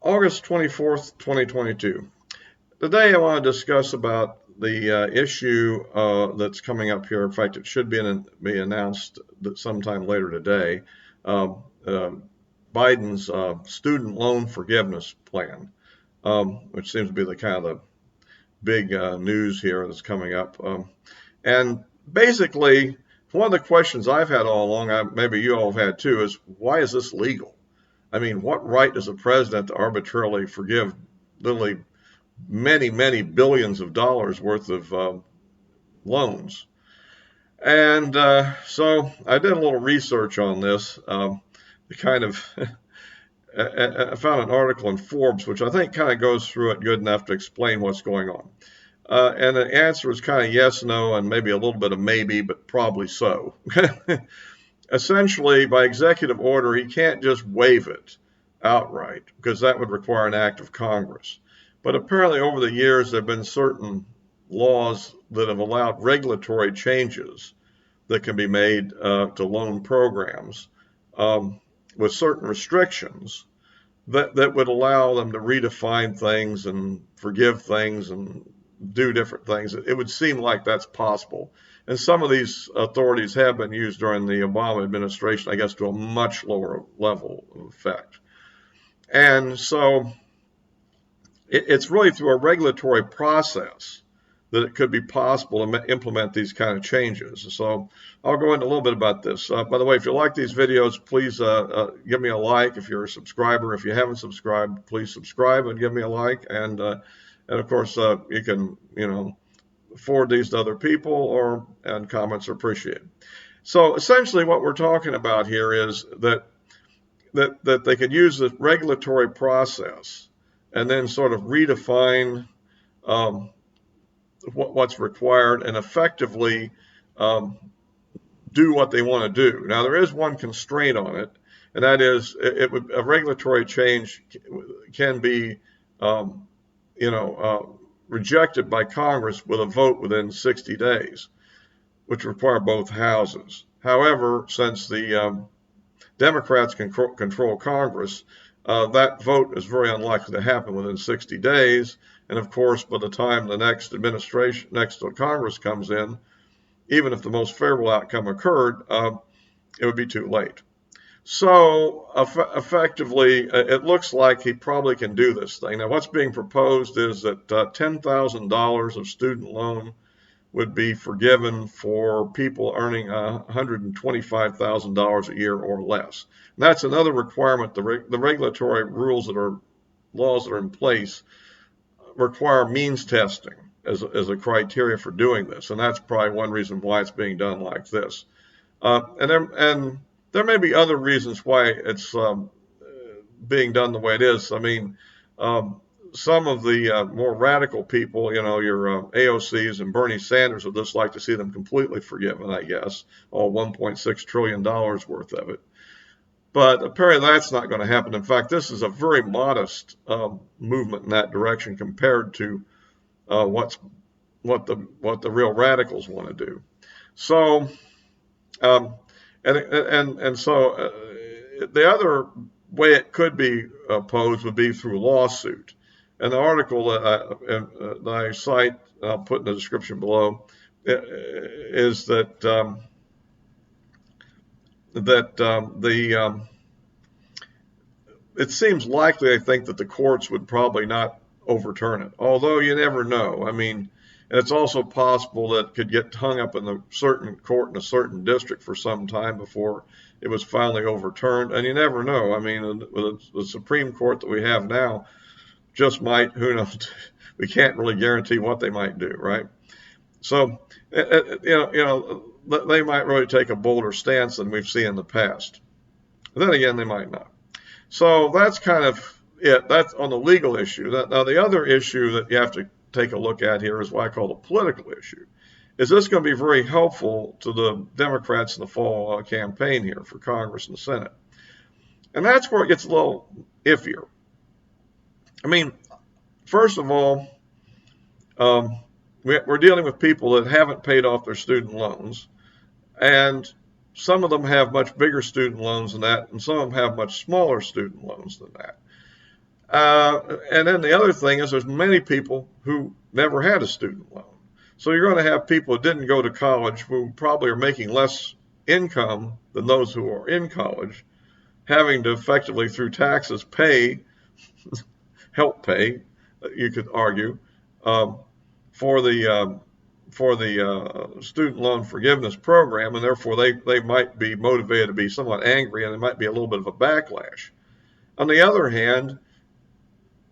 August 24th, 2022. Today I want to discuss about the issue that's coming up here. In fact, it should be announced sometime later today. Biden's student loan forgiveness plan, which seems to be the kind of the big news here that's coming up. And basically, one of the questions I've had all along, maybe you all have had too, is why is this legal? I mean, what right does a president to arbitrarily forgive literally many, many billions of dollars worth of loans? And so I did a little research on this. Kind of, I found an article in Forbes, which I think kind of goes through it good enough to explain what's going on. And the answer is kind of yes, no, and maybe a little bit of maybe, but probably so. Essentially, by executive order, he can't just waive it outright because that would require an act of Congress. But apparently over the years, there have been certain laws that have allowed regulatory changes that can be made to loan programs with certain restrictions that would allow them to redefine things and forgive things and do different things. It would seem like that's possible. And some of these authorities have been used during the Obama administration, I guess, to a much lower level of effect. And so it's really through a regulatory process that it could be possible to implement these kind of changes. So I'll go into a little bit about this. By the way, if you like these videos, please give me a like. If you're a subscriber, if you haven't subscribed, please subscribe and give me a like. And of course, you can, forward these to other people, and comments are appreciated. So essentially what we're talking about here is that they could use the regulatory process and then sort of redefine what's required and effectively do what they want to do. Now, there is one constraint on it, and that is a regulatory change can be rejected by Congress with a vote within 60 days, which require both houses. However, since the Democrats control Congress, that vote is very unlikely to happen within 60 days. And of course, by the time the next Congress comes in, even if the most favorable outcome occurred, it would be too late. So effectively, it looks like he probably can do this thing. Now, what's being proposed is that $10,000 of student loan would be forgiven for people earning $125,000 a year or less. And that's another requirement. The regulatory laws that are in place require means testing as a criteria for doing this. And that's probably one reason why it's being done like this. And there may be other reasons why it's being done the way it is. I mean, some of the more radical people, your AOCs and Bernie Sanders would just like to see them completely forgiven, I guess, all $1.6 trillion worth of it. But apparently that's not going to happen. In fact, this is a very modest movement in that direction compared to what the real radicals want to do. So, so the other way it could be opposed would be through lawsuit. And the article that I cite, I'll put in the description below, is that it seems likely, I think, that the courts would probably not overturn it, although you never know. I mean, and it's also possible that it could get hung up in a certain court in a certain district for some time before it was finally overturned, and you never know. I mean, the Supreme Court that we have now just might, who knows, we can't really guarantee what they might do, right? So, they might really take a bolder stance than we've seen in the past. Then again, they might not. So that's kind of it. That's on the legal issue. Now, the other issue that you have to take a look at here is what I call the political issue. Is this going to be very helpful to the Democrats in the fall campaign here for Congress and the Senate? And that's where it gets a little iffier. I mean, first of all, we're dealing with people that haven't paid off their student loans, and some of them have much bigger student loans than that, and some of them have much smaller student loans than that. And then the other thing is there's many people who never had a student loan. So you're going to have people who didn't go to college who probably are making less income than those who are in college, having to effectively through taxes help pay, you could argue, um, for the student loan forgiveness program, and therefore they might be motivated to be somewhat angry, and there might be a little bit of a backlash. On the other hand,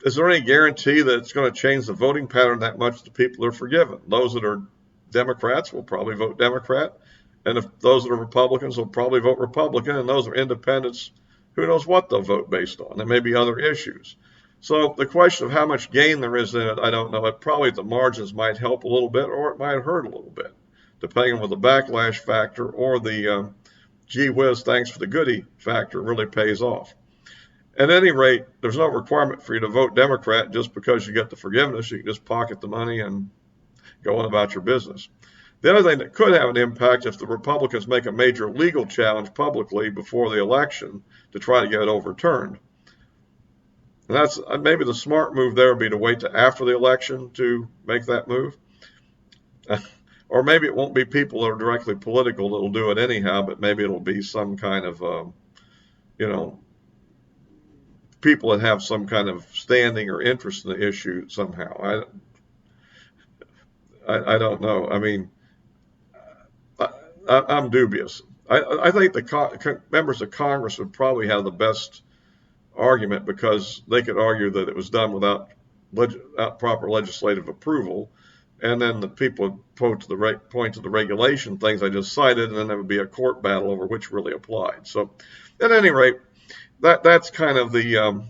is there any guarantee that it's going to change the voting pattern that much that people are forgiven? Those that are Democrats will probably vote Democrat, and if those that are Republicans will probably vote Republican, and those are independents, who knows what they'll vote based on. There may be other issues. So the question of how much gain there is in it, I don't know. It probably the margins might help a little bit, or it might hurt a little bit, depending on whether the backlash factor or the gee whiz, thanks for the goodie factor really pays off. At any rate, there's no requirement for you to vote Democrat just because you get the forgiveness. You can just pocket the money and go on about your business. The other thing that could have an impact if the Republicans make a major legal challenge publicly before the election to try to get it overturned. And that's maybe the smart move there would be to wait to after the election to make that move. Or maybe it won't be people that are directly political that'll do it anyhow, but maybe it'll be some kind of, you know, people that have some kind of standing or interest in the issue somehow. I don't know. I mean, I'm dubious. I think the members of Congress would probably have the best argument because they could argue that it was done without proper legislative approval, and then the people would point to the regulation things I just cited, and then there would be a court battle over which really applied. So, at any rate, that's kind of the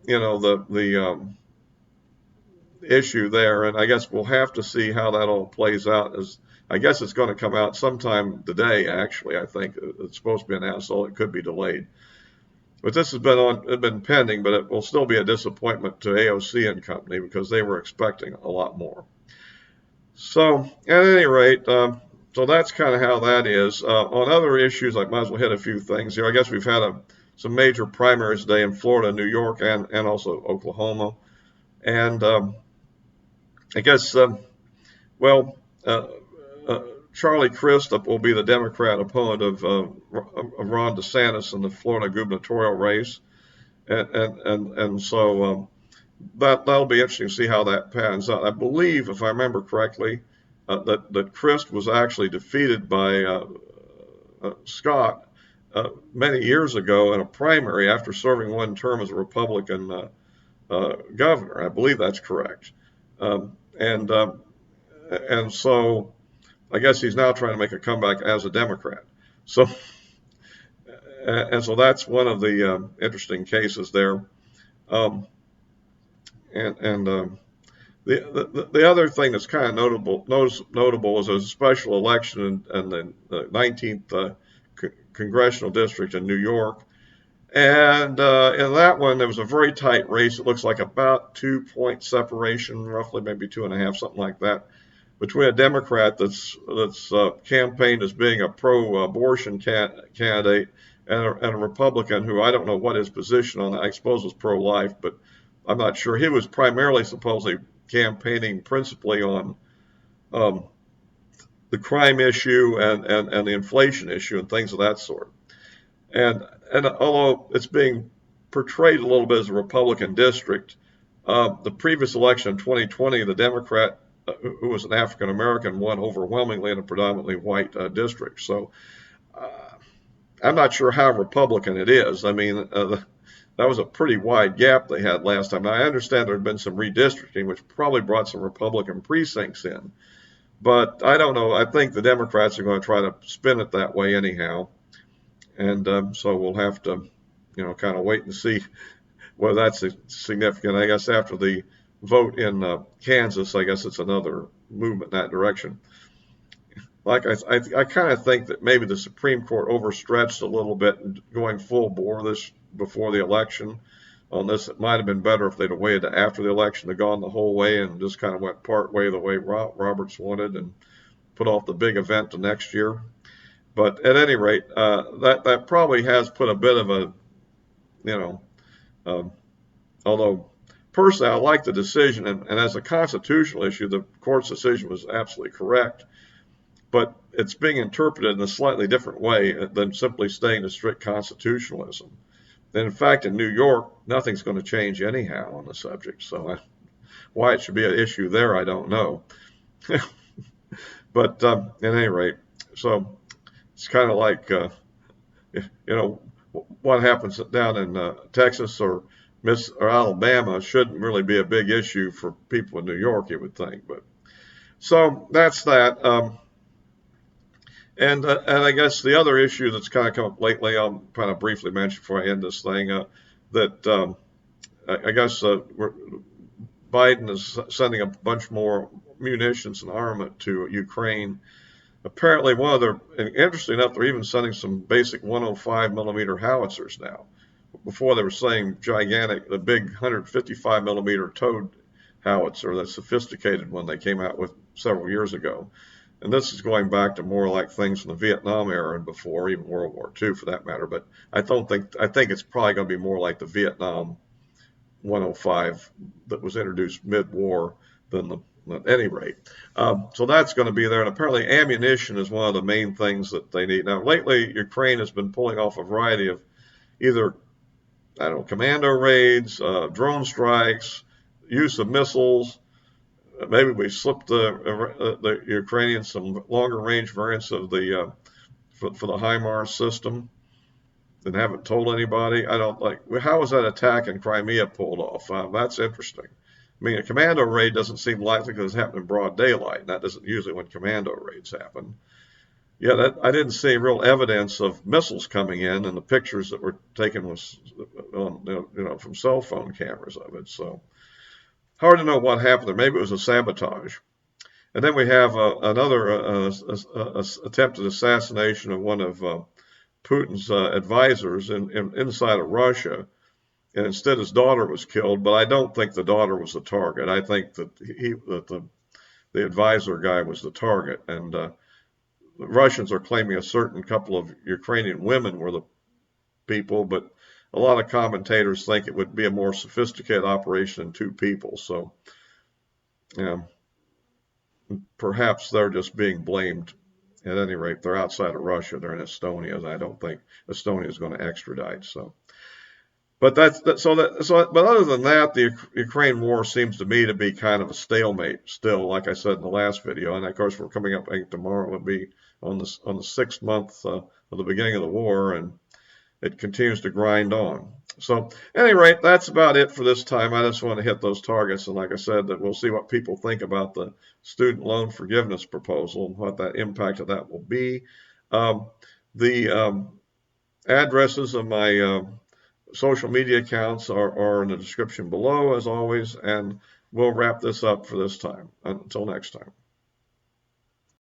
the issue there, and I guess we'll have to see how that all plays out. As I guess it's going to come out sometime today. Actually, I think it's supposed to be announced, so it could be delayed. But this has been pending, but it will still be a disappointment to AOC and company because they were expecting a lot more. So, at any rate, so that's kind of how that is. On other issues, I might as well hit a few things here. I guess we've had some major primaries today in Florida, New York, and also Oklahoma. And I guess, Charlie Crist will be the Democrat opponent of Ron DeSantis in the Florida gubernatorial race. And so that'll be interesting to see how that pans out. I believe, if I remember correctly, that Crist was actually defeated by Scott many years ago in a primary after serving one term as a Republican governor. I believe that's correct. And so I guess he's now trying to make a comeback as a Democrat. So so that's one of the interesting cases there. The other thing that's kind of notable is a special election in the 19th congressional district in New York. And in that one, there was a very tight race. It looks like about 2-point separation, roughly maybe 2.5, something like that, between a Democrat that's campaigned as being a pro-abortion candidate and a Republican who I don't know what his position on that. I suppose was pro-life, but I'm not sure. He was primarily supposedly campaigning principally on the crime issue and the inflation issue and things of that sort. And although it's being portrayed a little bit as a Republican district, the previous election in 2020, the Democrat, who was an African American, won overwhelmingly in a predominantly white district. So I'm not sure how Republican it is. I mean, that was a pretty wide gap they had last time. Now, I understand there had been some redistricting, which probably brought some Republican precincts in. But I don't know. I think the Democrats are going to try to spin it that way anyhow. And so we'll have to, kind of wait and see whether that's significant. I guess after the vote in Kansas, I guess it's another movement in that direction. Like I kind of think that maybe the Supreme Court overstretched a little bit going full bore this before the election on this. It might have been better if they'd have waited after the election to gone the whole way and just kind of went part way the way Roberts wanted and put off the big event to next year. But at any rate, that probably has put a bit of a, although personally I like the decision, and as a constitutional issue, the court's decision was absolutely correct, but it's being interpreted in a slightly different way than simply staying to strict constitutionalism. And in fact, in New York, nothing's going to change anyhow on the subject. So why it should be an issue there, I don't know. But at any rate, so it's kind of like, what happens down in Texas or Alabama shouldn't really be a big issue for people in New York, you would think. But so that's that. And I guess the other issue that's kind of come up lately, I'll kind of briefly mention before I end this thing, that I guess Biden is sending a bunch more munitions and armament to Ukraine. Apparently, and interesting enough, they're even sending some basic 105 millimeter howitzers now. Before they were saying gigantic, the big 155 millimeter towed howitzer, that's sophisticated one they came out with several years ago. And this is going back to more like things from the Vietnam era and before, even World War II for that matter. But I think it's probably going to be more like the Vietnam 105 that was introduced mid-war than at any rate. So that's going to be there. And apparently ammunition is one of the main things that they need. Now, lately, Ukraine has been pulling off a variety of either, commando raids, drone strikes, use of missiles. Maybe we slipped the Ukrainians some longer range variants of the for the HIMARS system and haven't told anybody. How was that attack in Crimea pulled off? That's interesting. I mean, a commando raid doesn't seem likely because it's happened in broad daylight. And that isn't usually when commando raids happen. Yeah, I didn't see real evidence of missiles coming in, and the pictures that were taken was from cell phone cameras of it. So hard to know what happened there. Maybe it was a sabotage. And then we have another attempted assassination of one of Putin's advisors inside of Russia. And instead his daughter was killed, but I don't think the daughter was the target. I think that the advisor guy was the target. And the Russians are claiming a certain couple of Ukrainian women were the people, but a lot of commentators think it would be a more sophisticated operation than two people. So perhaps they're just being blamed. At any rate, they're outside of Russia. They're in Estonia, and I don't think Estonia is going to extradite. So, but but other than that, the Ukraine war seems to me to be kind of a stalemate still. Like I said in the last video, and of course we're coming up. I think tomorrow will be on the 6th month of the beginning of the war, and it continues to grind on. So, at any rate, that's about it for this time. I just want to hit those targets, and like I said, that we'll see what people think about the student loan forgiveness proposal and what that impact of that will be. The addresses of my social media accounts are in the description below, as always, and we'll wrap this up for this time. Until next time.